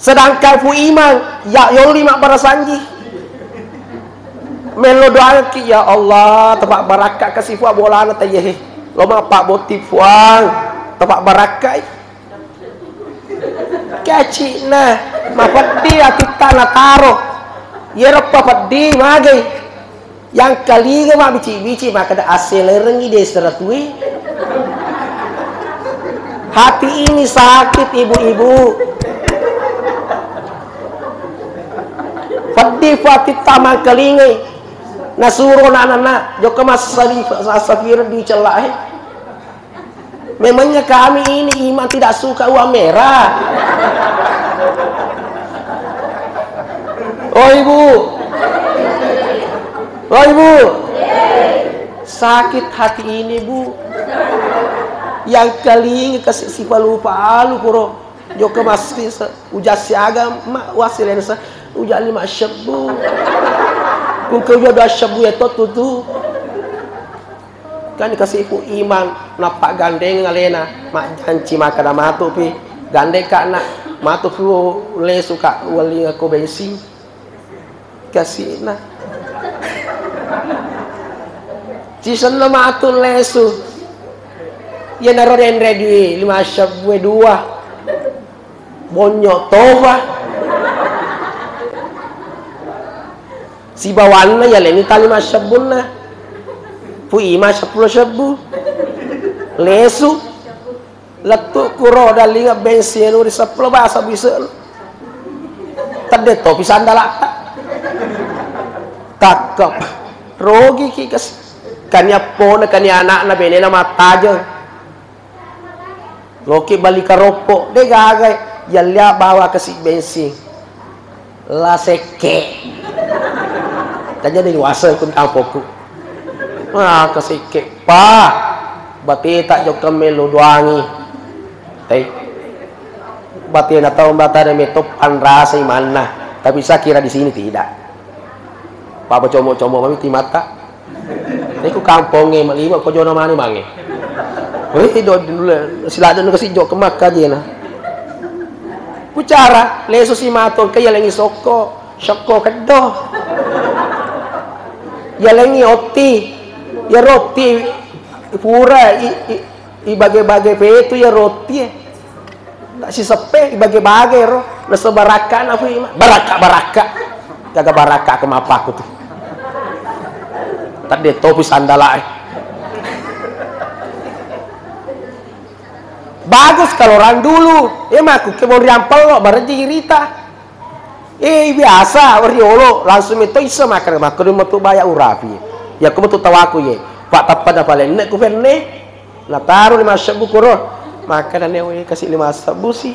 Sedangkan fu iman ya yoli mak barasanji melo doa ki ya Allah tepak barakat kasih fu bolana tayeh lo mak pak boti fuang tepak barakat kaci nah mapadi kita na taro ya ropa padi magai yang kali mak bici mak kada asel rengi de seratui hati ini sakit ibu-ibu. Padi fatih taman kelingi nasuro anak-anak joko mas safir dicelah. Memangnya kami ini iman tidak suka uang merah. Oh ibu, oh ibu, sakit hati ini bu. Yang kelingi kasih sifat lupa alu kuro joko mas ujas siaga mak wasilensa uja 5 syabu kung kau dua syabu ya tutu kan dikasih ibu iman napak gandeng ngalena mak janji makan matu pi gandeng kak nak matu pi le suka wali aku bensin kasih nah cisen matu lesu ya naro den ready 5 syabu 2 bonyok toba si bawana ya leni tali masyabunna pu ima 10 syabu lesu letu kuro dalinga bensin uri 10 bahasa bisa tade topi sandala takap rogi ki kas kanya pona kanya anak na benena mataja loki balik ke rokok deh gagai yalia bawa ke si bensin la seke tanya dari wasa kun tampoku ah ke seke pa bati tak jok kemelu doangi teh bati na tahu bata de metop anrasa mana tapi saya kira di sini tidak pak como-como mami timata niku kamponge malima ko jono mani mangi do dulu siladan kasih jok kemak aja nah pucara lesu si maton kaya lengi soko kedo ya lengi oti ya roti pura i bagai-bagai pe itu ya roti tak si sepe i bagai-bagai ro nasa baraka na fu baraka jaga baraka kemapaku tuh tadi topi sandala bagus kalau orang dulu aku kebon riampel lo bareng jirita biasa oriolo langsung itu isa makan metu bayar urapi ya aku metu tawaku ye pak tapada paling nek ku verne na taruh 5 syabu kuro makan ane kasih 5 syabu sih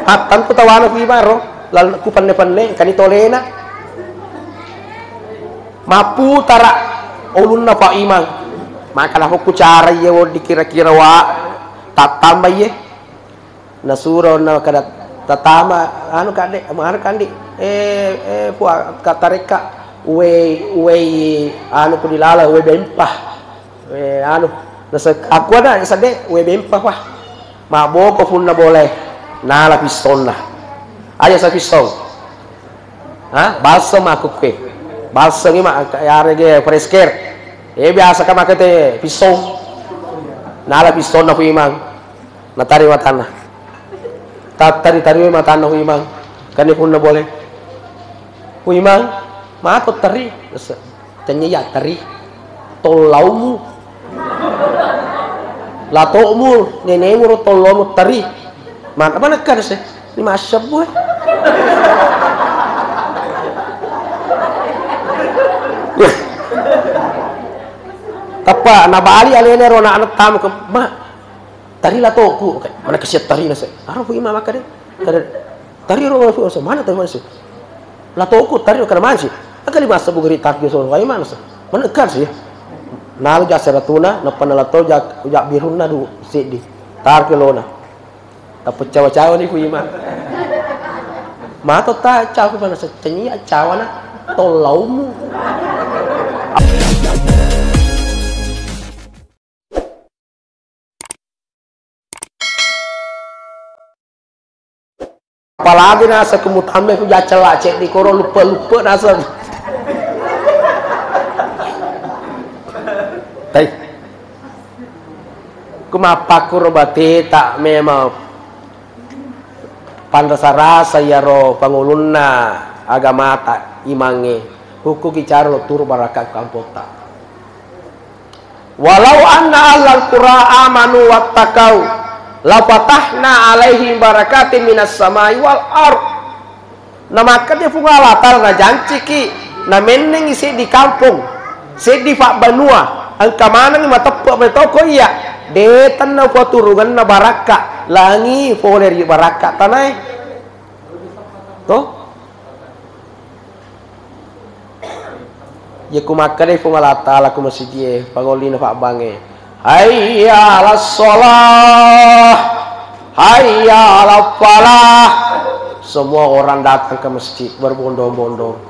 hatan ku tawana ku ibaro lalu ku panne kan itolena mapu tara ulunna pak imang makan aku cara ye dikira-kira wa tak tambah ye nasuro na kada tatama anu kade anu kandi puak katareka we anu kudilala we bempah we anu nasa aku ada sade we bempah wah maboko pun na boleh nala piston na ayo sa piston ha balsam aku ke balsam ima yare ge fresker biasa ka makate piston nala piston na ku imang natari watana tari matana ku imang kani pun na boleh ku imang mato tari tanya ya tari tolaumu latomu nenemu ro tolomu tari mana kan sih 5 syabu apa nabali alene ro na anak tamu ke ma tari la toku mana kesiat tari na se aro fu imam makade tari ro fu mana tari mana se la toku tari kana mansi akali masa bugri takyo so wa imam se mana kan sih nal ja seratuna na panala to ja birunna du sidi tar kelona tapi cawa-cawa ni fu imam ma to ta cawa mana se cenyi cawa na tolaumu apalagi nasa kemutame ku jacela cek di koro lupa nasa tai kumapa kuro bate tak memang pandasara saya ro pangulunna agama tak imange huku kicara lo turu barakat kampota walau anna ahlal qura amanu wattaqau la fatahna alaihim barakatin minas samai wal ard na maka dia fungala tar na janciki na meneng isi di kampung si di fa banua ang kamana ni matappo metoko iya detan na paturungan na baraka langi foleri baraka tanay to ya kumakare fungala taala kumasidi pangoli na fa bange hayya 'alas shalah hayya 'alal falah. Semua orang datang ke masjid berbondong-bondong,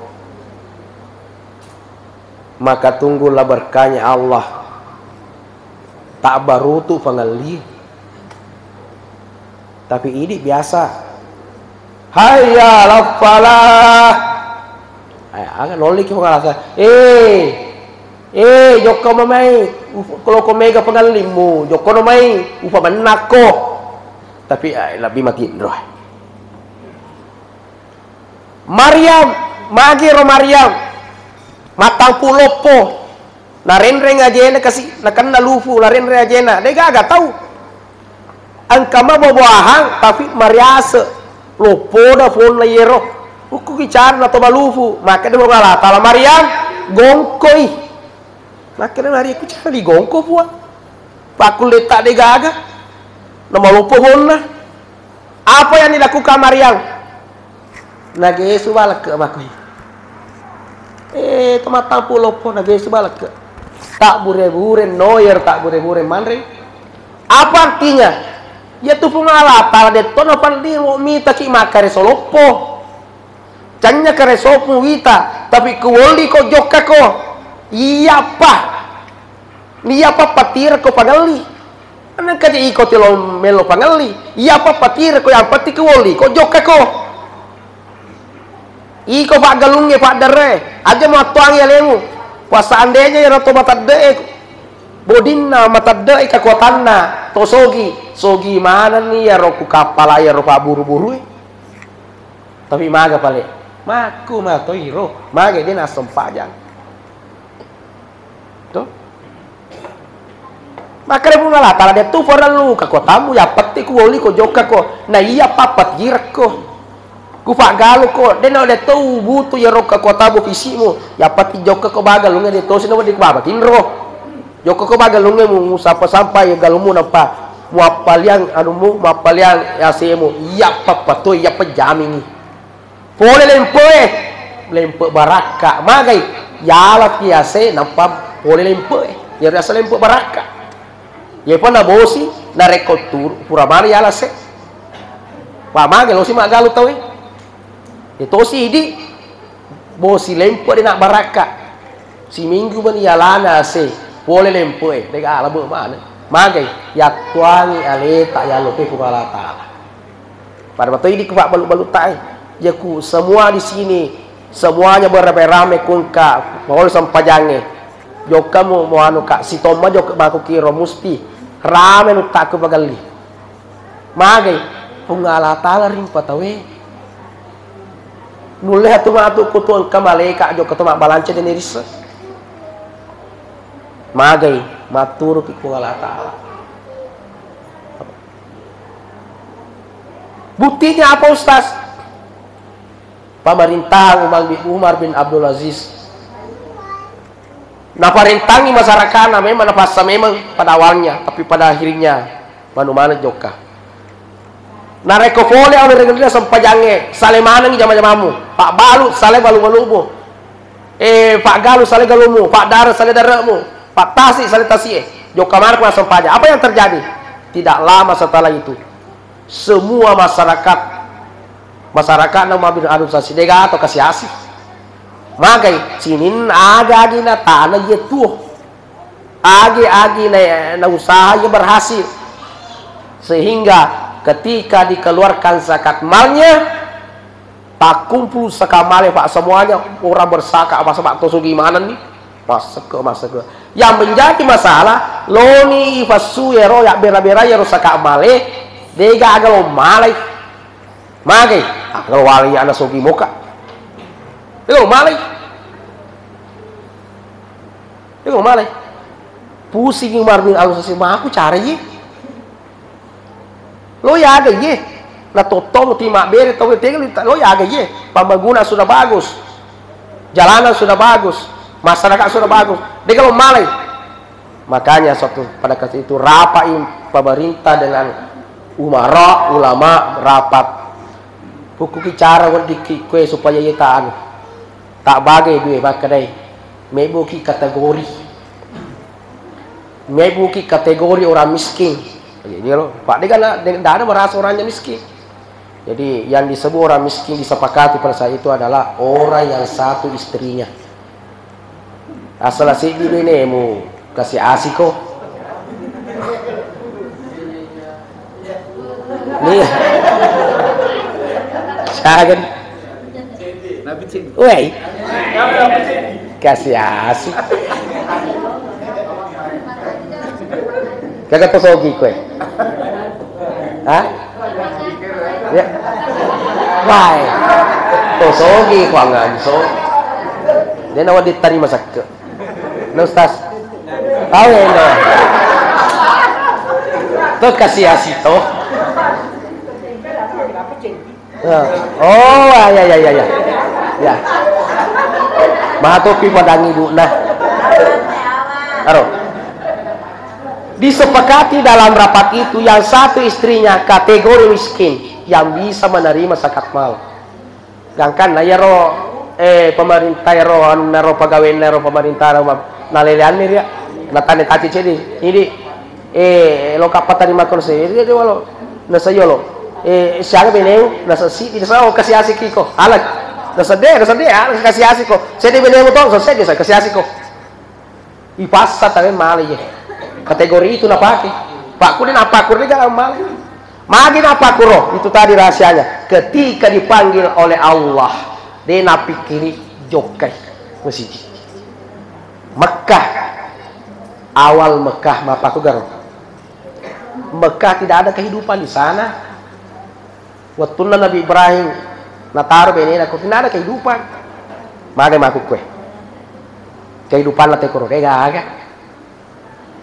maka tunggulah berkahnya Allah. Tak baru tu pengali, tapi ini biasa. Hayya 'alal falah. Agak nolik yang ngerasa. Joko mamai, kalau kau mega pengalimu, Joko mamai, upa menako. Tapi lebih makin roh. Maryam, magi ro Maryam, matang pulopo, narenreng aja na kasi, nakan nalufu, narenreng aja na, dega agak tahu. Angkama babuahang, tapi Maryase, lopo na phone na yero, uku kicar na to balufu, maka dia mengala, tala Maryam, gongkoi, maka dia Maryam kicar di gongko puan, pakul letak dega agak, nama lopo phone na. Apa yang dilakukan Maryam? Nagesu balak ke makoi. Tomatang pulau po nagesu balak ke. Tak bure-bure noyer tak bure-bure manre. Apa artinya? Ya tu pengala tala de tono pandi mi taki makare solopo. Canya kare sopu wita tapi kuwoli ko jokka ko. Iya pa. Iya pa patir ko pagali. Anak kaje iko tilo melo pangali. Iya pa patir ko yang pati kuwoli ko jokka ko. Iko pak galungnya pak dere aja mau tuang ya lemu puasa andenya ya roto matade bodinna matade kekuatanna to sogi mana nih ya roku kapal ya ropa buru-buru tapi maga pale maku ma to iro maga dia nasem pajang to makare bunga lah tala de tu foralu kekuatanmu ya peti ku woli ko joka ko na iya papat girko kufa galo ko deno de tu butu ya roka kota bu visimu ya pati joka ko bagal lunga de to sino di baba tinro joka ko bagal lunga mu sapa sampai ya galumu napa mu apaliang anumu mu apaliang ya semu ya papa to ya pejami ni pole lempe baraka magai ya la kiase napa pole lempe ya rasa lempe baraka ya pana bosi na rekotur pura mari ya la se pa magai lo si magalu tawe itu si di bosi lempo dia nak baraka si minggu ban yalana se boleh lempo dega ala be mana magai ya tuangi aleta ya lope ku bala taala pada waktu ini ku balu-balu tai ya ku semua di sini semuanya beramai-ramai kunka mau sampajange joka mau anu kak si toma joka baku kiro musti rame nu tak ku bagali magai pungala taala ring patawe nuleh tu matu kutul kamale kak jo ketemu balance dan irisa magai matur ki Allah taala buktinya apa Ustaz pemerintah Umar bin Abdul Aziz na perintangi masyarakat na memang nafasa memang pada awalnya tapi pada akhirnya mana joka na rekofole oleh reguler sampajange salemana ngi jama-jamamu pak balu sale balu-balumu pak galu sale galumu pak dar sale daramu pak tasi sale tasie joka mana ku sampaja apa yang terjadi tidak lama setelah itu semua masyarakat nang mabir adu sasi dega atau kasih asih magai sinin aga na tanah ye tuh agi na usaha ye berhasil sehingga ketika dikeluarkan zakat malnya tak kumpul sekamale Pak semuanya orang bersaka apa sebab tosu gimana nih masuk ke yang menjadi masalah loni fasu ya ro ya bera-bera ya ro sakamale dega agalo malai mage agalo wali ana sogi muka dega malai pusing marbin alus sih aku cari lo ya ada ye na totong tima beri tau lo ya ada ye pembangunan sudah bagus jalanan sudah bagus masyarakat sudah bagus dia kalau malai makanya suatu pada ketika itu rapain pemerintah dengan umara ulama rapat buku cara untuk kue supaya ia tak bagai dua makadai mebuki kategori orang miskin. Jadi lo, Pak, dia kan tidak ada merasa orangnya miskin. Jadi yang disebut orang miskin disepakati pada saat itu adalah orang yang satu istrinya. Asal si ini mau kasih asiko. Nih, saya woi, kasih asik. Kagak tosogi kue. Hah? Ya. Wah. Tosogi kwangan so. Dia nawa diterima sakke. No Ustaz. Tahu ya no. Tuh kasih asito. Oh, ya. Ya. Mahatopi padangi bu nah. Aro. Disepakati dalam rapat itu yang satu istrinya kategori miskin yang bisa menerima zakat mal. Gangkan ya ro pemerintah ro naro pegawai naro pemerintah ro nalelean nih ya. Natane tati cedi. Ini lo kapatan di makon saya. Dia walo nasa yolo. Siapa beneu nasa si nasa kasih asik kiko. Alat nasa dia kasih asik ko. Saya beneu to so saya kasih asik ko. Ipasa tamen mali ya. Kategori itu napake Pak Kudin apa kurni kan amal magin apa kuro itu tadi rahasianya ketika dipanggil oleh Allah dia napikiri jokai masjid Mekah awal Mekah mapaku garo Mekah tidak ada kehidupan di sana waktu Nabi Ibrahim natar benena aku tidak ada kehidupan magin maku kue kehidupan nate kuro kayak agak.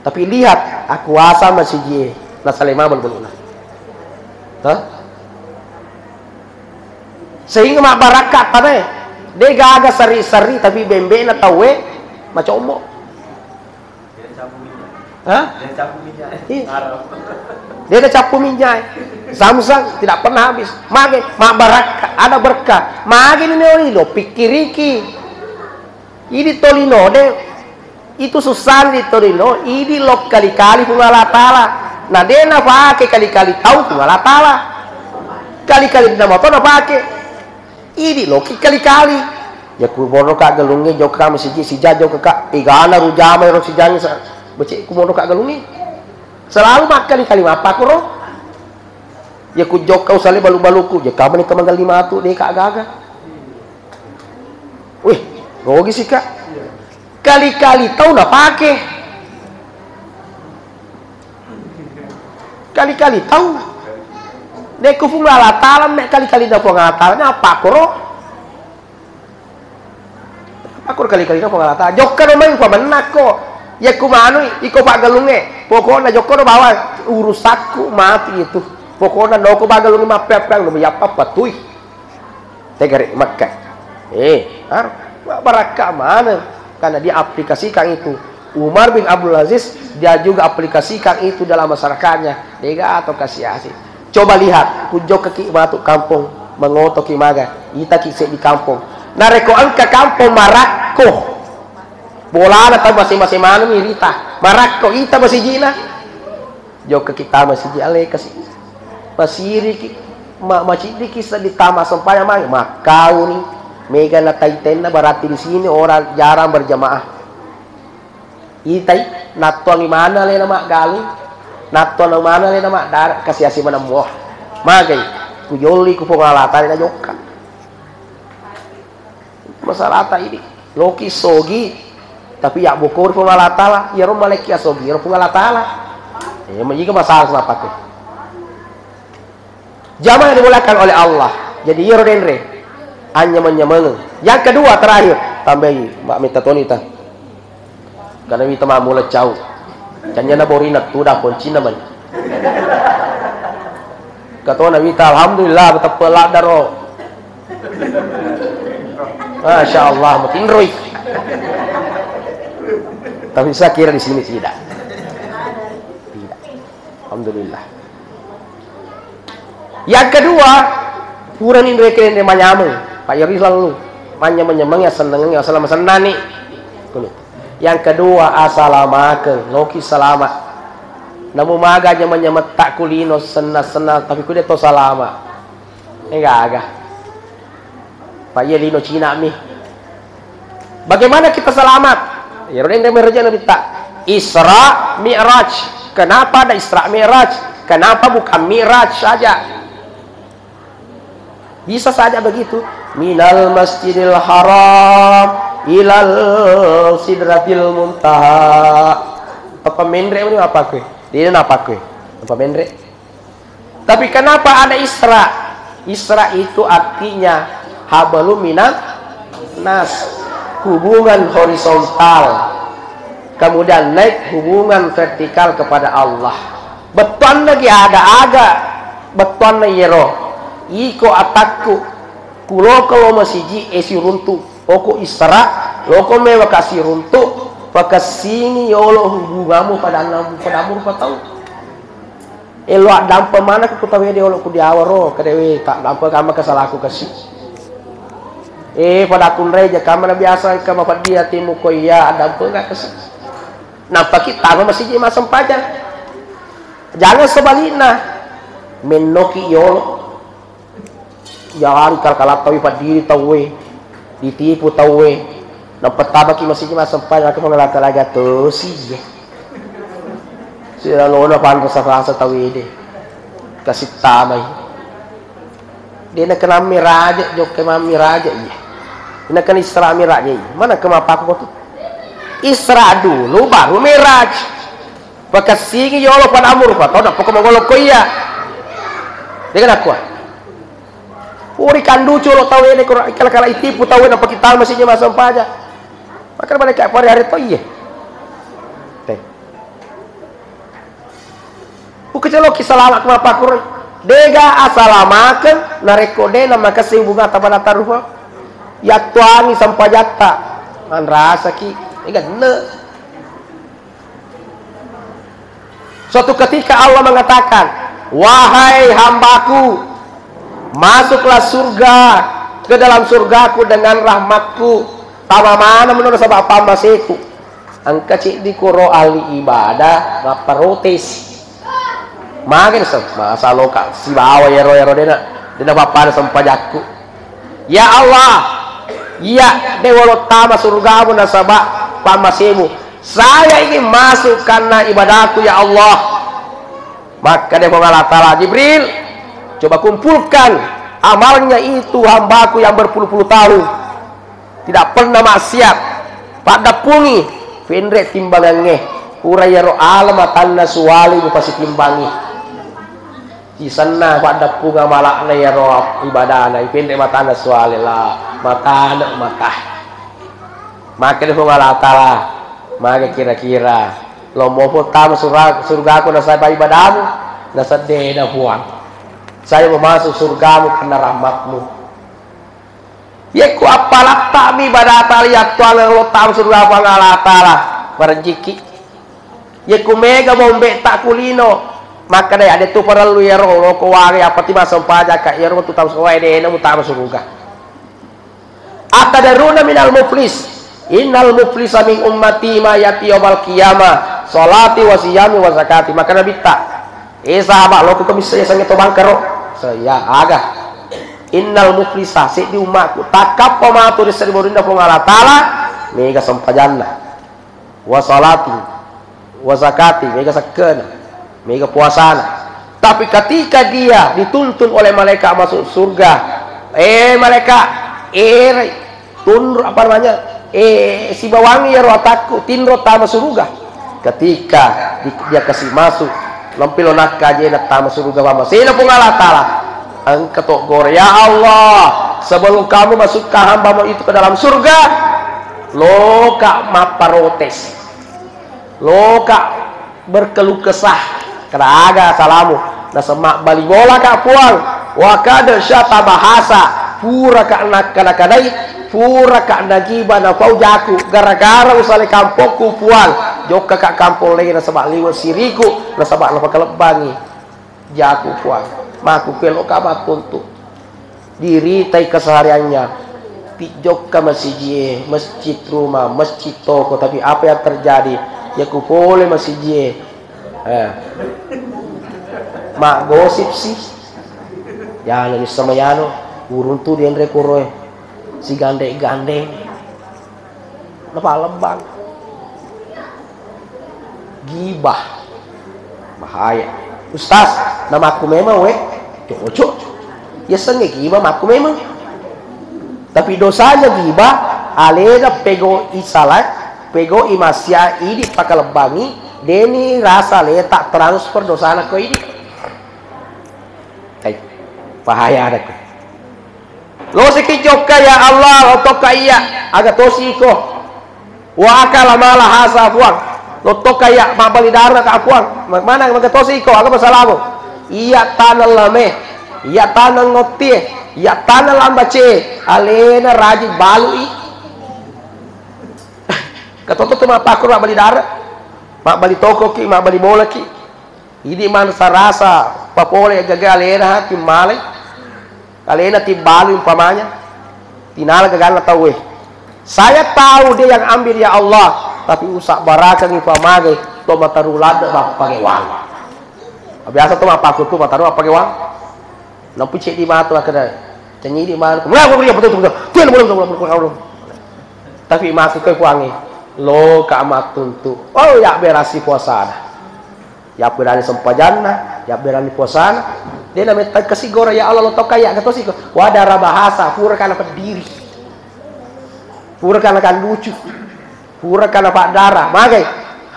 Tapi lihat aku asa masih je nasalema belum sehingga mak barakat pada dia gaga sari-sari tapi bembe na tawe macam ombo dia ada capu minyak Samsung tidak pernah habis mage mak barakat ada berkah mage ini lo pikiriki ini tolino deh itu susah di Torino ini lo kali-kali pun Allah Ta'ala nah dia na pakai kali-kali tahu pun Allah Ta'ala kali-kali tidak mau tahu na pakai ini lo kali-kali ya kumono kak galungi jauh kak masih si jauh kak igana rujama ro si jangan becek kumono kak galungi selalu makan kali apa aku ro ya ku jauh kau sale balu-baluku ya kamu ni kemanggal 5 tu deh kak gaga wih gogi sih kak kali-kali tahu nak pakai kali-kali tahu dek kufung Allah Ta'ala mek kali-kali dah pun Allah Ta'ala apa koro aku kali-kali dah pun Allah Ta'ala jokar main pa menak ko ya kumanu iko pak galunge pokoknya jokar bawa urusakku mati itu pokoknya do ko bagalunge mapep-pep lu ya apa tuh tegari Makkah barakah mana karena dia aplikasikan itu Umar bin Abdul Aziz dia juga aplikasikan itu dalam masyarakatnya dega atau kasih asih coba lihat kunjung ke batu kampung mengotok kimaga kita kisah di kampung narekoan ke kampung Marako bola atau masing-masing mana mirita Marako kita masih jina jauh ke kita masih jale kasih masih masih kisah ditambah sampai yang makau nih mega na taiten na berarti di sini orang jarang berjamaah. Itai natong mana le nama galing, natong mana le nama dar kasih asih mana muah. Magai ku joli ku pengalatan na joka. masalah ini loki sogi tapi ya bukur pun Allah Ta'ala ya rom malek ya sogi ya pun Allah Ta'ala ya menjadi masalah kenapa tuh jamaah yang dimulakan oleh Allah jadi ya renre hanya menyemeng yang kedua terakhir tambahi mbak minta tonita karena kita mau mulai jauh jangan borina tuh dah kunci namanya kata Nabi alhamdulillah betapa pelak daro Masya Allah makin roy tapi saya kira di sini tidak alhamdulillah yang kedua puran ini mereka yang menyameng Pak Yori selalu menyemeng ya seneng ya selama senani yang kedua assalamaken loki selamat namun maganya menyemet tak kulino senal tapi kudet to salama enggak agak Pak Yelino Cina mi bagaimana kita selamat ya udah yang mereka nabi tak Isra Mi'raj kenapa ada Isra Mi'raj kenapa bukan Mi'raj saja bisa saja begitu minal masjidil haram ilal sidratil muntaha apa mendre ini apa kue dia apa kue apa mendre tapi kenapa ada Isra Isra itu artinya habalu minat nas hubungan horizontal kemudian naik hubungan vertikal kepada Allah beton lagi ada beton na yero iko atakku kulo kalau masiji esi runtuh oko Isra loko mewa kasih runtuh pakasini yolo hubungamu padamu patau elo dampa mana ku tawe de olo ku diawaro kadewe tak dampa kama kesalaku kasih pada akun reja kamera biasa kama dia timu ko iya ada apa enggak kasih nampak kita masih jadi masam pajak jangan sebaliknya menoki yolo jangan kalkalat tawi pada diri tawe ditipu tawe nampak tabaki masih jadi masam pajak aku mengelak laga tuh sih sudah lona pan rasa tawe deh kasih tamai dia nak kena miraja jok kena miraja iya ini kan Isra Mi'raj mana kemapaku kau tu Isra dulu baru Mi'raj bekas sini ya Allah pada amur pak tahu tak pokok mengolok kau iya dengan aku uri kandu colo tahu ini kalau itipu tahu apa kita masihnya masa aja maka mereka hari tu iya bukan celo kisah kemapaku dega assalamaken narekode nama kasih bunga tabana taruha yatuani sampajata man rasa ki enggak ne suatu ketika Allah mengatakan wahai hambaku masuklah surga ke dalam surgaku dengan rahmatku tama mana menurut sebab apa masiku angka cik di kuro ahli ibadah ngaparotis makin masa lokal si bawa yero dena bapak sampajaku ya Allah iya dewa tama surgamu nasabah pamasimu saya ingin masuk karena ibadahku ya Allah maka dewa Allah Ta'ala Jibril coba kumpulkan amalnya itu hambaku yang berpuluh-puluh tahun tidak pernah maksiat pada pungi fendre timbangannya urayaro alamatan nasuwali pasti timbangi di sana pada punga malakna ya roh ibadahna fendre matana suwali lah mata maka dia Allah Ta'ala maka kira-kira lo mau tamu surga aku nasa ibadahmu nasa dena buang saya mau masuk surgamu karena rahmatmu ya ku apalah tak ibadah taliat tuala lo tamu surga aku Allah Ta'ala berjiki ya ku mega bombe tak kulino maka deh ada tu perlu ya roh ko wari apa tiba sampaja ka ya roh tu tamu suai dena mu tamu surga atadaruna minal muflis innal muflisa min ummati ma yati yaumal qiyamah salati wa siyami wa zakati maka nabi tak sahabat lo ku bisa sange to bangkaro saya agak innal muflisa si di umatku takap pamatu di seriburinda pun Allah Ta'ala mega sampajanna wa salati wa zakati mega sakena mega puasana tapi ketika dia dituntun oleh malaikat masuk surga malaikat Tun apa namanya? Si bawangi ya rotaku tinro tama suruga. Ketika dia kasih masuk lampilo nak kaje nak tama suruga mama. Sina pun Allah Taala. Angkat gore ya Allah, sebelum kamu masuk ke hambamu itu ke dalam surga, loka maparotes, loka berkeluh kesah, kada aga salamu, na semak bali bola kak puang, wakada syata bahasa, pura kak nak kada kadai, pura kak nagiba na pau jaku, gara-gara usale kampungku puang, joka kak kampung lagi na sebak liwat siriku, na sebak lapa kelebangi, jaku puang. Maku kelok kamat untuk diri tai kesehariannya pijok ke masjid rumah, masjid toko, tapi apa yang terjadi ya ku boleh masjid mak gosip sih ya lebih sama yano urun tuh dia rekoroy si gandeng napa lembang gibah bahaya. Ustaz, nama aku memang cocok. Ya sengge giba aku memang. Tapi dosanya giba, alena pego isalat, pego imasya ini pakalebangi, deni rasa letak transfer dosana ko ini. Hai, bahaya ada ko. Lo sikijok ya Allah, lo toka iya, aga tosi ko. Wa akala mala hasa fuang. Lo toka ya mabali darah ka fuang. Mana magatosi ko, aga masalamu. Iya tanah lame, iya tanah ngotie, iya tanah lambace, alena raji balui. Katoto tu mak pakur mak bali darah, mak bali toko ki, mak bali bola ki. Ini man sarasa papole gagal alena ki male, alena ti balu umpamanya, tinala gagal na tahu. Saya tahu dia yang ambil ya Allah, tapi usak baraka ni pamage, to matarulad ba pakai wang. Biasa tu apa aku tu mataru apa pakai wang. Nampu cek di mata kada. Cenyi di mana? Mulai aku dia betul. Belum. Tapi masuk ke wangi. Lo ka amat tuntu. Oh ya berasi puasa. Ya berani sempajana, ya berani puasa. Dia namanya kasih gora ya Allah lo tau kaya kata sih. Wadara bahasa pura kana berdiri. Pura kana kan lucu. Pura kana pak darah. Magai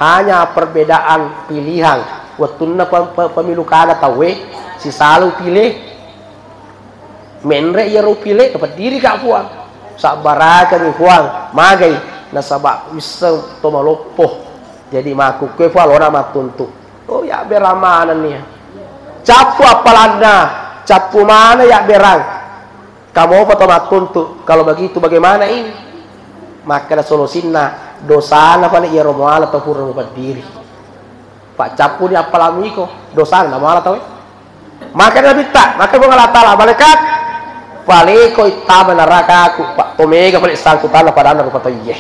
hanya perbedaan pilihan. Waktu pemilu kada tahu si selalu pilih menre ya ru pilih dapat diri kak puang sabarakan ni puang magai nasabak bisa to malopoh jadi maku ke puang orang matuntu oh ya beramanan nih capu apalana capu mana ya berang kamu apa to matuntu kalau begitu bagaimana ini maka ada solusinya dosa apa nih ya romual atau pura dapat diri Pak capu ni apa lami ko dosa nama Allah tahu maka nabi tak maka Allah Taala malaikat paliko itama neraka aku Pak tomega balik sangkutan pada anak rupa tayyeh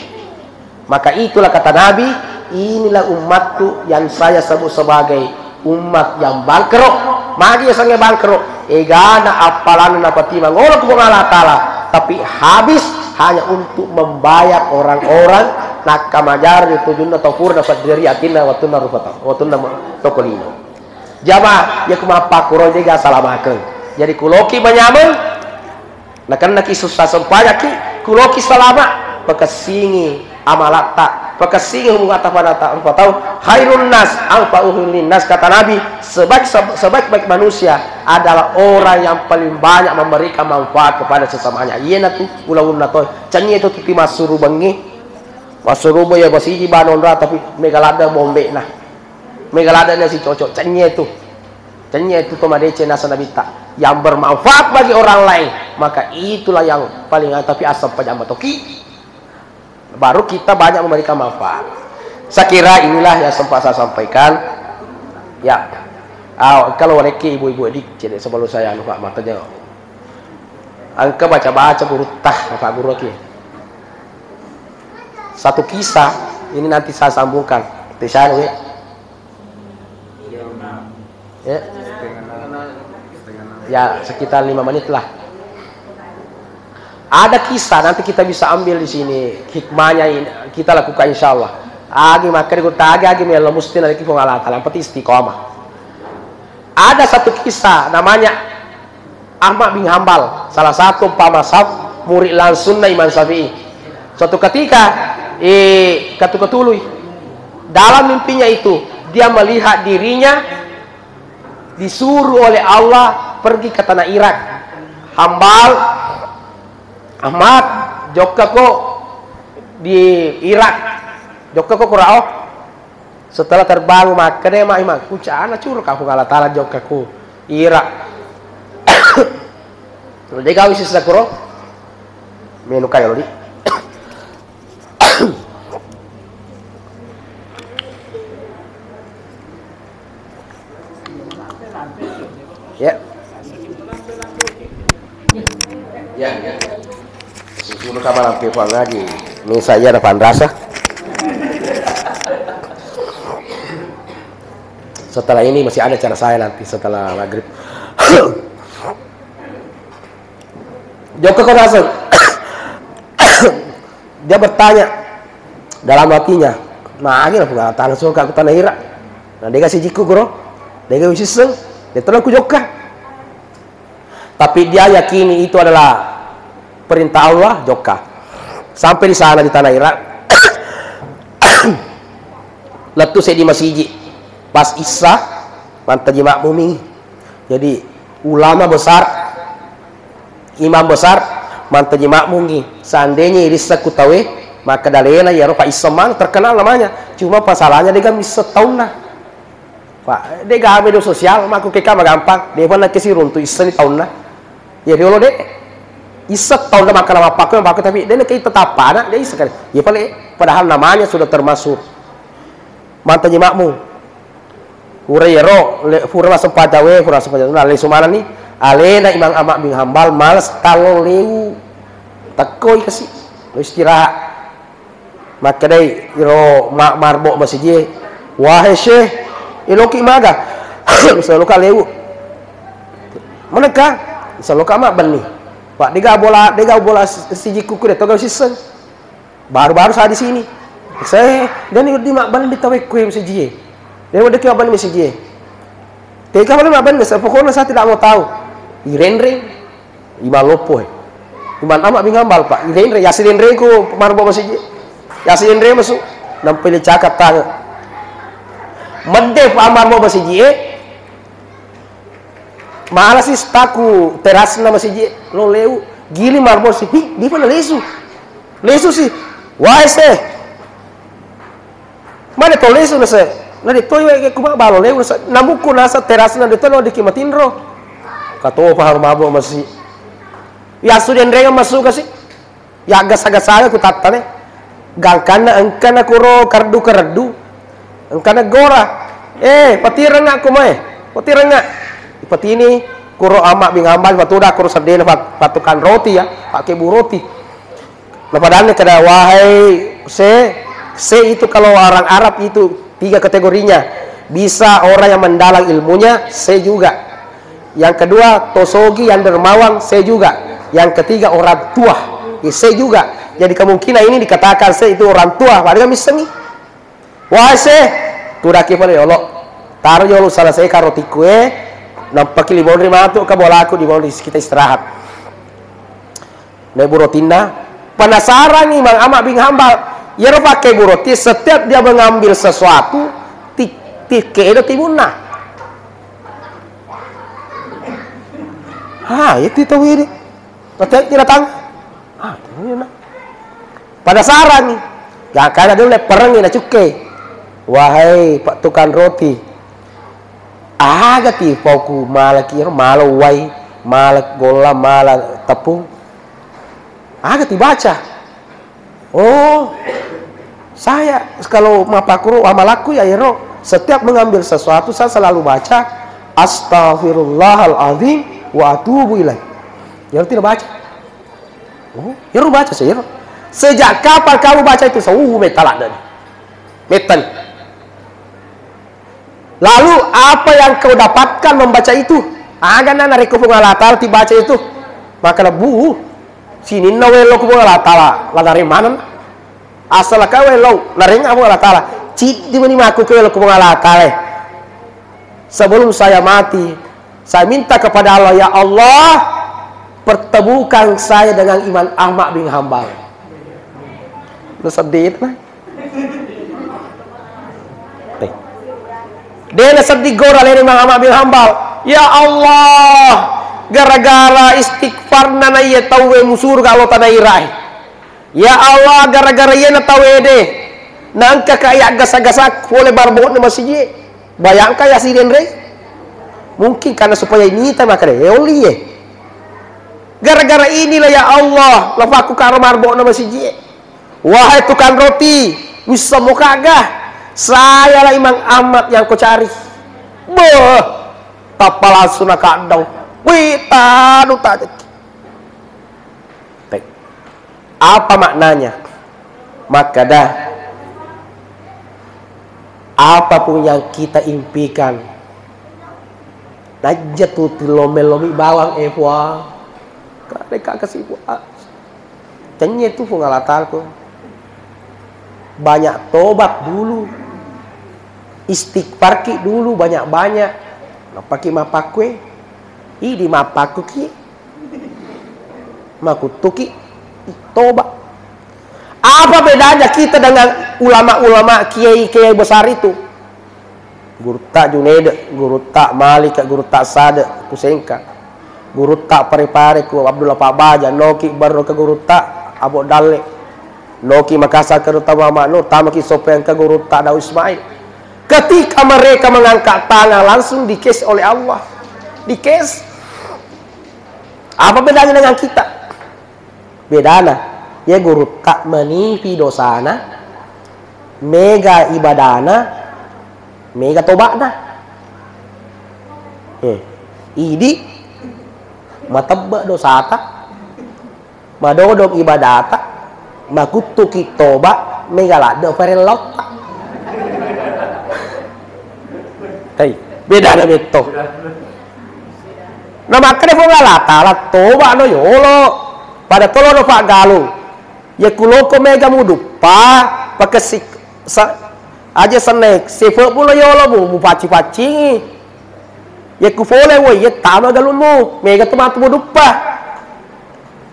maka itulah kata Nabi inilah umatku yang saya sebut sebagai umat yang bangkrut magi sange bangkrut egana apalan napati mangolo ku Allah Taala tapi habis hanya untuk membayar orang-orang nak kamajar itu junna topur dapat diri atina watuna rupata watuna tokolino jamaah ya kumapa kuro juga salamakeun jadi kuloki banyaman nah karena ki susah sempaya ki kuloki salama pakasingi amalata pakasingi hubungan tapanata rupa tahu khairun nas anfa'uhum linnas kata Nabi sebaik manusia adalah orang yang paling banyak memberikan manfaat kepada sesamanya ieu tuh ulun nato cenye itu tuh masuru bengi Masurubo ya basiji banon ra tapi megalada bombe nah. Megalada si cocok cenye itu to madece nasa nabita yang bermanfaat bagi orang lain maka itulah yang paling tapi asam pajama toki baru kita banyak memberikan manfaat. Saya kira inilah yang sempat saya sampaikan. Ya. Kalau reki ibu-ibu dik jadi sebelum saya lupa matanya. Angka baca-baca guru Pak guru lagi. Satu kisah ini nanti saya sambungkan. Tishan we. Ya, sekitar 5 menit lah. Ada kisah nanti kita bisa ambil di sini hikmahnya ini kita lakukan insyaallah. Agi makar kita agi melo mesti nanti Allah Taala yang penting istiqomah. Ada satu kisah namanya Ahmad bin Hambal, salah satu pamazhab murid langsung na Imam Syafi'i. Suatu ketika katului dalam mimpinya itu dia melihat dirinya disuruh oleh Allah pergi ke tanah Irak. Hambal Ahmad Jokka kok di Irak, Jokka kok kurao. Setelah terbang maka dia mak kucana curug aku Allah Taala Jokka ku Irak. Dia gawi sisa kuro menu kayo di. Ya. Ya. Susul kamar lampu lagi. Ini saya ada pandrasa. Setelah ini masih ada cara saya nanti setelah maghrib. Jokka Korasa. Dia bertanya dalam hatinya, "Magi lah punya tanah surga ke tanah Irak." Nah, dia kasih jiku bro. Dia kasih siseng. Dia tolong ku Jokka. Tapi dia yakini itu adalah perintah Allah Jokka. Sampai di sana di tanah Irak. Letu saya di masjid. Pas Isya mantaji makmumi. Jadi ulama besar, imam besar mantaji makmumi. Seandainya irisa kutawe maka dalena ya Pak Isman terkenal namanya. Cuma pasalnya dia kan bisa tahun nah. Pak, dia gak media sosial, maku keka gampang. Dia pun nak kesirun tu Isya ni tahun nah. Ya dia deh Isya tahun dah makan apa aku tapi dia nak kita apa nak dia Isya kan. Ya padahal namanya sudah termasuk mantaji makmum. Urero fura sempat jawe fura sempat jawe nah le sumana ni alena Imam Ahmad bin Hambal malas kalau leu takoi kasih istirahat maka dai iro marbok masjid wahai syekh iloki maga saloka leu manakah saloka mak bani pak dega bola sijiku kude toga sisen baru-baru saya di sini saya dan di mak ban ditawek kue masjid. Dia mau dekat abang masjid. Teka mana abang nasa pokoknya saya tidak mau tahu. Irenre, imalopo. Iman Ahmad bin Hambal pak. Irenre, yasin irenre ku marbo masjid. Yasin irenre masuk. Nampil cakap tanya. Mende pak marbo masjid. Malas sih taku teras na masjid. Lo leu gili marbo sih. Di mana lesu? Lesu sih. Wah seh. Mana to lesu nasa? Nah ditoy we kuma balo leu namuku nasa teras na dito no dikimatin ro kato pa harmabo masih ya student renga masuk kasi ya gas-gas ku tatane gangkana engkana kuro kardu engkana gora patiran nga kumae patiran nga ipatini kuro Ahmad bin Hambal patuda kuro sadena patukan roti ya pakai bu roti padahal kada wahai se itu kalau orang Arab itu 3 kategorinya. Bisa orang yang mendalam ilmunya, saya juga. Yang kedua, tosogi yang dermawan, saya juga. Yang ketiga, orang tua, saya juga. Jadi kemungkinan ini dikatakan saya itu orang tua. Padahal misalnya, wah saya, turaki pada yolo. Taruh yolo salah saya karo tikue, nampak libon rima tu ke bola aku di bawah kita istirahat. Naik burotina, penasaran nih Imam Ahmad bin Hambal. Ya pakai buroti setiap dia mengambil sesuatu keeda timunna. Itu ini. Pakai datang. Timunna. Pada saran nih. Gak kada dulu perang na cukai. Wahai Pak tukang roti. Aga ti pauku malaki malau wai, malak gola, malak tepung. Aga ti baca. Oh, saya kalau mapakuru amalaku ya yero setiap mengambil sesuatu saya selalu baca Astaghfirullahaladzim wa atubu ilaih. Yero tidak baca. Oh, yero baca saya. Sejak kapan kamu baca itu? Metalak dan metal. Lalu apa yang kau dapatkan membaca itu? Agak nana rekufung Allah Ta'ala dibaca itu. Maka bu sini nawelo ku Allah Ta'ala la dari mana asal ka welo la ring Allah Ta'ala cid di mana aku ke ku Allah Ta'ala sebelum saya mati saya minta kepada Allah, ya Allah pertemukan saya dengan Imam Ahmad bin Hanbal. Lu sedih nah. Dia sedih gora oleh Imam Ahmad bin Hanbal. Ya Allah, gara-gara istighfar nana ia tahu musur kalau tanah irai. Ya Allah, gara-gara ia na tahu deh. Nangka kayak gasak-gasak boleh barbot na masjid. Bayangkan ya si Denre. Mungkin karena supaya ini kita makan oli ye. Gara-gara inilah ya Allah, lafa aku karo marbot na masjid. Wahai tukang roti, bisa mau kagah? Saya lah Imam Ahmad yang kau cari. Beuh, tapa langsung nak kadang. Wih, tadu tadi. Apa maknanya? Maka dah, apapun yang kita impikan, najat tuh tilome-lomi bawang puang. Kak kasih buat. Cenya itu pengalatarku. Banyak tobat dulu, istighfar ki dulu banyak-banyak. Napaki mapakwe, di mapaku ki, makutuki, tobat. Apa bedanya kita dengan ulama-ulama kiai-kiai besar itu? Guru tak Junaid, guru tak Malik, guru tak Sada, Kusengka, guru tak Pare-Pare, ku Abdullah Pak Baja, Noki baru ke guru tak Abu Dalek, Noki Makassar ke guru tak Muhammad Nur, Tamaki Sopian ke guru tak Daud Ismail. Ketika mereka mengangkat tangan langsung dikes oleh Allah, dikes. Apa bedanya dengan kita? Bedana, ya guru tak menipi dosana, mega ibadana, mega tobatna. Idi matebak dosata, madodom ibadata, makutuki tobat, mega lada farelot. Hey, beda na beto. Na makanya po ngalata la toba no yolo. Pada tolo no pak galung. Ya kuloko mega mudupa pakai aja senek. Sifat pula yolo mu paci-paci. Ya kufole we ya tama galun mu mega teman mudupa.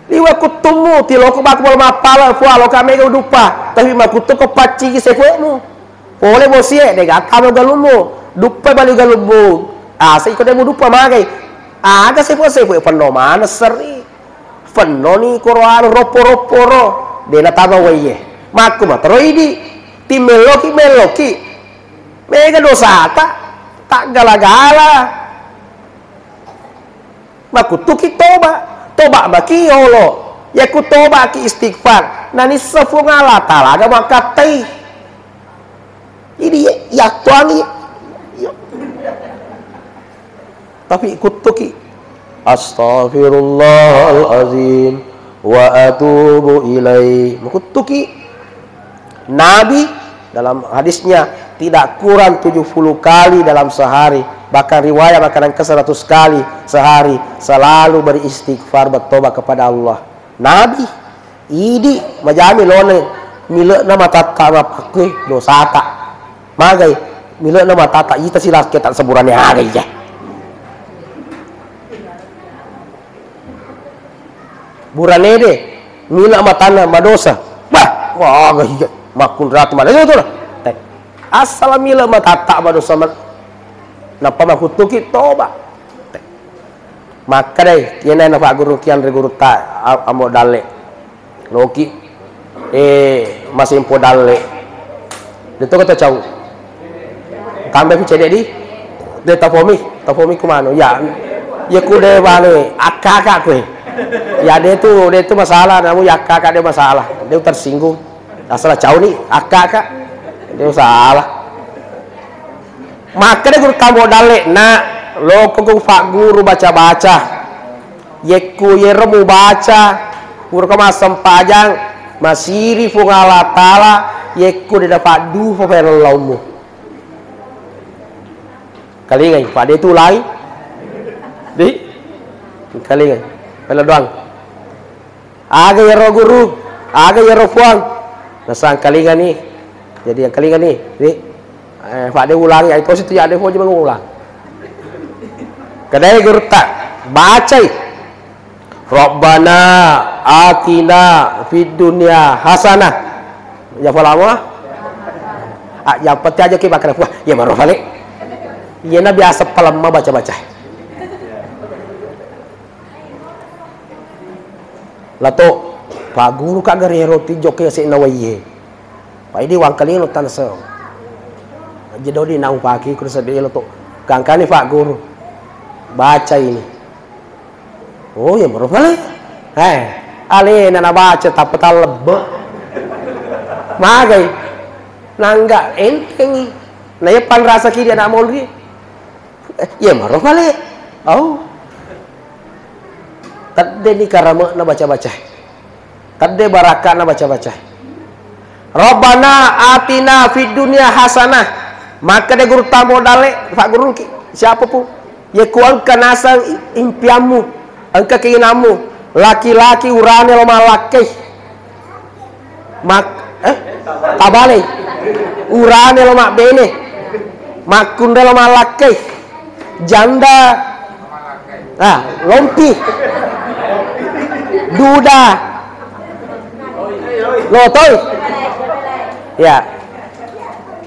Liwa kutumu tiloko bak bol mapala fu alo ka mega mudupa. Tapi makuto ko paci sifat mu. Pole bosie de gatama galun mu. Dupa balik galubbu. Saya ikut demo dupa magai. Aga sepo peno mana seri. Peno ni Quran ropo-roporo. Dena tama waye. Maku matroidi. Ti meloki. Mega dosa tak gala-gala. Maku tuki toba baki yolo. Ya ku toba ki istighfar. Nani sefu ngalata laga makatai. Ini ya tuangi. Tapi kutuki astaghfirullahalazim wa atubu ilaih. Kutuki Nabi dalam hadisnya tidak kurang 70 kali dalam sehari, bahkan riwayat makanan ke 100 kali sehari selalu beristighfar bertobat kepada Allah. Nabi idi majami lone mileuk na matata pakai dosa tak magai mileuk na matata ita silas kita seburane hari ya. Burane de mila matana madosa bah wah gaya makun ratu mana itu lah asal mila matata madosa napa makutuki toba maka deh kena na pak guru kian guru ta amo dale loki masih impo dale itu kata cau tambah picede di de tapomi kumano ya kude bale akak kue. Ya dia itu masalah, namun ya kakak dia masalah, dia tersinggung. Asal jauh nih, kakak dia salah. Maka dia guru kamu dale, nak lo kau pak guru baca, yeku yeremu baca, guru kamu asam pajang, masiri fungala tala, yeku dia dapat dua perlaumu. Kali ini, pak dia itu lain, di kali ini. Kalau doang, aga yero guru, aga yero puang, nasang kalingan nih, jadi yang kalingan nih, Pak dia ulangi, itu situ ya ada pun cuma ngulang. Kadang guru tak baca, Rabbana atina fid dunya hasanah. Ya falama. Yang penting aja kita bakal wah, ya baru balik. Ya na biasa palama baca-baca. Lato Pak Guru kagak roti joke si nawaye. Pak ini wang kali lo tan se. Jadi di nang pagi kurus dia lo to. Kangkani Pak Guru. Baca ini. Oh ya baru balik. Ale nana baca tapi tak lebih. Magai. Nangga enteng. Naya pan rasa kiri anak maulwi. Ya baru balik. Oh. Tadi ni karama na baca-baca. Tadi baraka na baca-baca. Rabbana atina fid dunya hasanah. Maka dia guru tamu dale, Pak Guru siapa pun. Ya kuangkan asal impianmu, angka keinginanmu. Laki-laki urane lo malaki. Tabale. Urane lo mak bene. Makunde lo malaki. Janda. Lompi. Duda. Lotoy. Ya.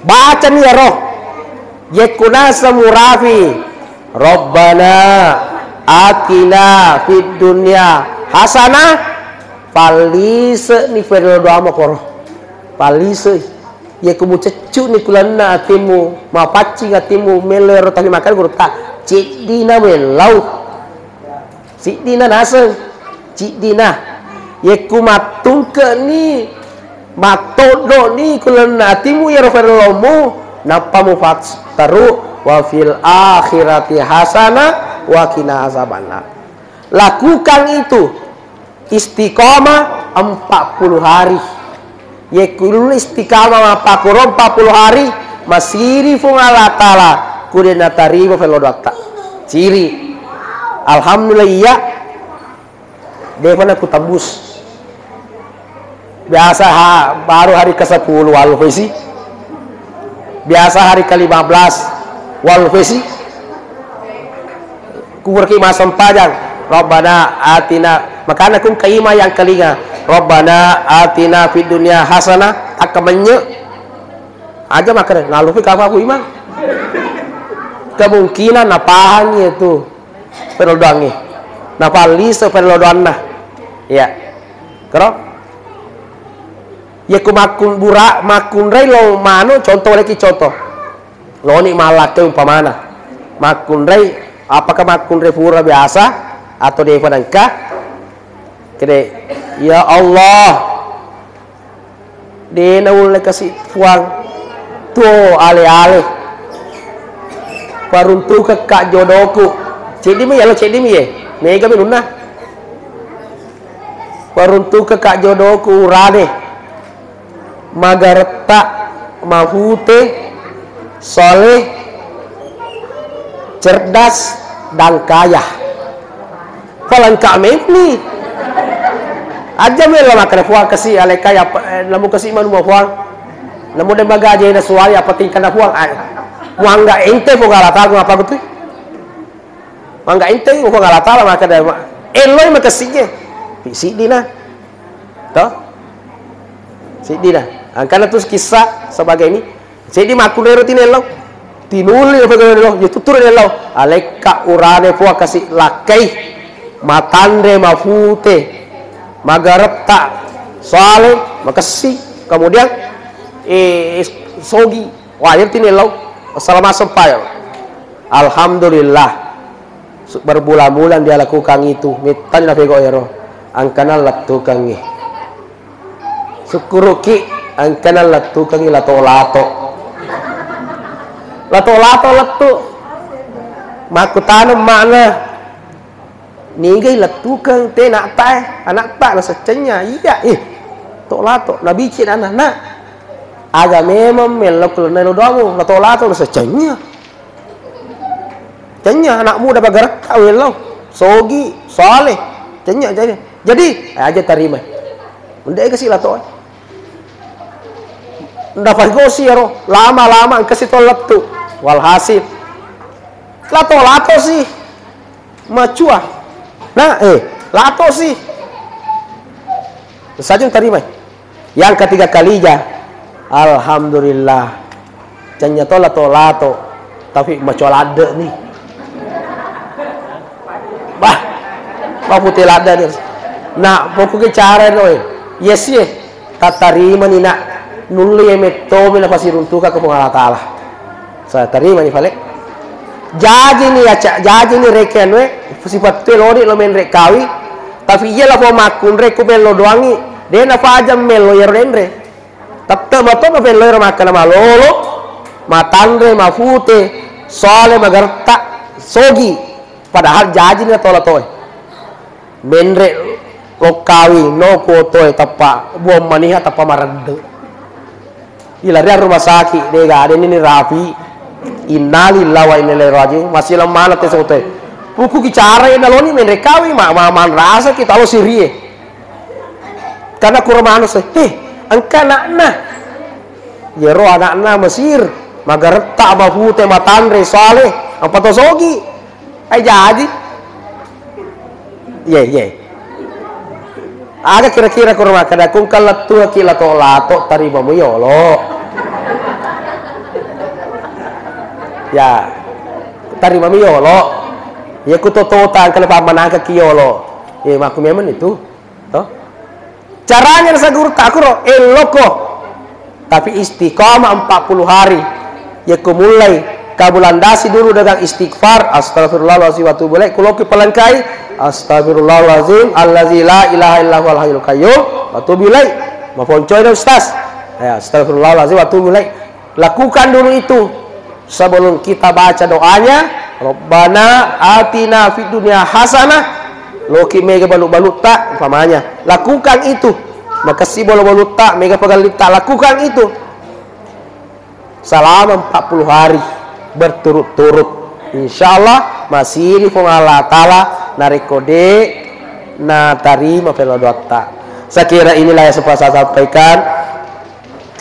Baca nih ya roh. Yekunasa murafi. Rabbana atina fid dunya hasanah. Palise ni fero doa makoro. Palise. Yekumu cecu ni kulana atimu. Ma paci atimu melero tapi makan guru tak. Cik dina melau. Cik dina nasa. Cik dina. Yeku matung ke ni. Matodo ni kulana atimu ya roferlomu. Napamu faktaru. Wa fil akhirati hasanah wa qina azabannar. Lakukan itu istiqomah 40 hari. Yekul istiqamah 40 hari masiri fung Allah taala kudena tariba fil wakta. Ciri alhamdulillah iya devana ku tembus. Biasa baru hari ke-10 wal fesi. Biasa hari ke-15 wal fesi kuburki masam pajang Rabbana atina makanya kum kaima yang kelinga Rabbana atina fid dunya hasanah akamenye aja makanya lalu fi kafa ku imang kemungkinan napahannya itu perlodoannya napalisa perlodoanna ya kero ya kumakun burak makun rei lo mano contoh lagi contoh lo ni malak ke umpamana makun rei apakah makun rei pura biasa atau dia panangka kede ya Allah dia naul kasih fuang tuh ale-ale paruntu ke kak jodohku cedi mi ya lo cedi mi ye mega minuna paruntu ke kak jodohku urane magareta mahute soleh, cerdas, dan kaya. Falan kami ni. Aja mela makan puang kasi ale kaya lamu kasi manu mo puang. Lamu de bagaje na suwali apa tingkan na puang. Puang ga ente po galata ko apa gutu. Puang ga ente ko galata la maka da eloy makasinya. Si dina. Toh? Si dina. Angkana terus kisah sebagai ini. Jadi makulero tinelo tinuli pagano yo tutur nelo aleka urane po kasi lakai matande mafute magarepta soale makasi kemudian sogi wajib tinelo assalamu sampaya alhamdulillah berbulan-bulan dia lakukan itu mitan na pego ero angkana latukangi syukuruki angkana latukangi lato-lato lato-lato letu makutanam mana nigai letukan te nak tai anak tak rasa cenya iya to-lato nabi cik anak aga memang melok nelo doamu lato-lato rasa cenya anak muda bagarak awelo sogi soleh cenya jadi aja terima ndai kasih lato dapat gosi ya roh lama-lama kasih to letu walhasil lato-lato sih macua nah lato sih. Saja terima. Yang ketiga kalinya, alhamdulillah. Canya to lato, tapi macam lada nih. Bah putih lada nih. Nah, pokoknya cara itu, yes ye, tak terima nih nak. Nuli emetto mina pasiruntuka ke Allah Taala. Saya terima nih Falek. Jaji nih reken we, sifat tu lori lo men rekawi, tapi ia lah pemakun reku melo doangi, dia na fajam melo yer renre. Tapi betul na melo yer makan nama lolo, matandre, mafute, soale magarta, sogi. Padahal jaji nih tola toy. Menre lokawi no kotoy tapa buam maniha tapa marande. Ilari rumah sakit dega ada ini Rafi. Innalillahi wa inna ilaihi raji'un. Masih lemah nanti sekotoy. Buku bicara yang naloni menrekawi man rasa kita lo sirie. Karena kurang manus angka nakna. Yero anak-anak Mesir, magarta mafute matandre soale apa to sogi. Ai jadi. Ye. Ada kira-kira kurang kada kung kalatu kila to lato tarima mo yolo. Ya, tarima mo yolo. Ya kutototan kalau pamanang ke kiyolo. Ya maku memang itu. Toh. Caranya sa guru takuro eloko. Tapi istiqamah 40 hari. Ya kumulai kabulandasi dulu dengan istighfar, astagfirullahalazim wa atubu ilaih. Kulo ki pelengkai astagfirullahalazim allazi la ilaha illa huwal hayyul qayyum wa atubu ilaih. Mafoncoy dah ustaz. Ya, astagfirullahalazim wa atubu ilaih. Lakukan dulu itu sebelum kita baca doanya. Rabbana atina fid dunya hasanah. Loki mega balut-balut tak umpamanya. Lakukan itu. Maka si balut-balut tak mega pegalit tak lakukan itu. Selama 40 hari berturut-turut. Insyaallah masih di Allah Taala narikode na tarima pelodota. Saya kira inilah yang sempat saya sampaikan.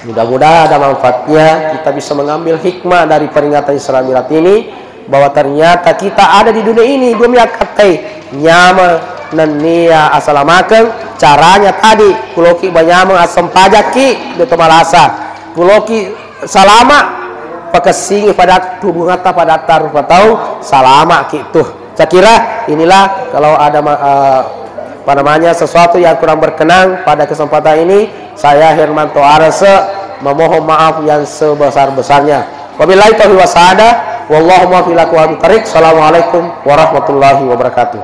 Mudah-mudahan ada manfaatnya. Kita bisa mengambil hikmah dari peringatan Isra Mi'raj ini, bahwa ternyata kita ada di dunia ini demi akatai nyama nania asalamakan. Caranya tadi kuloki banyama asam pajaki de tomalasa kuloki salama pakai singi pada tubuh ngata pada taruh patau salama gitu. Saya kira inilah kalau ada apa namanya sesuatu yang kurang berkenan pada kesempatan ini, saya Hermanto Arese memohon maaf yang sebesar-besarnya. Wabillahi taufiq wa sa'ada. Wallahu muwaffiq ila aqwamit thariq. Assalamualaikum warahmatullahi wabarakatuh.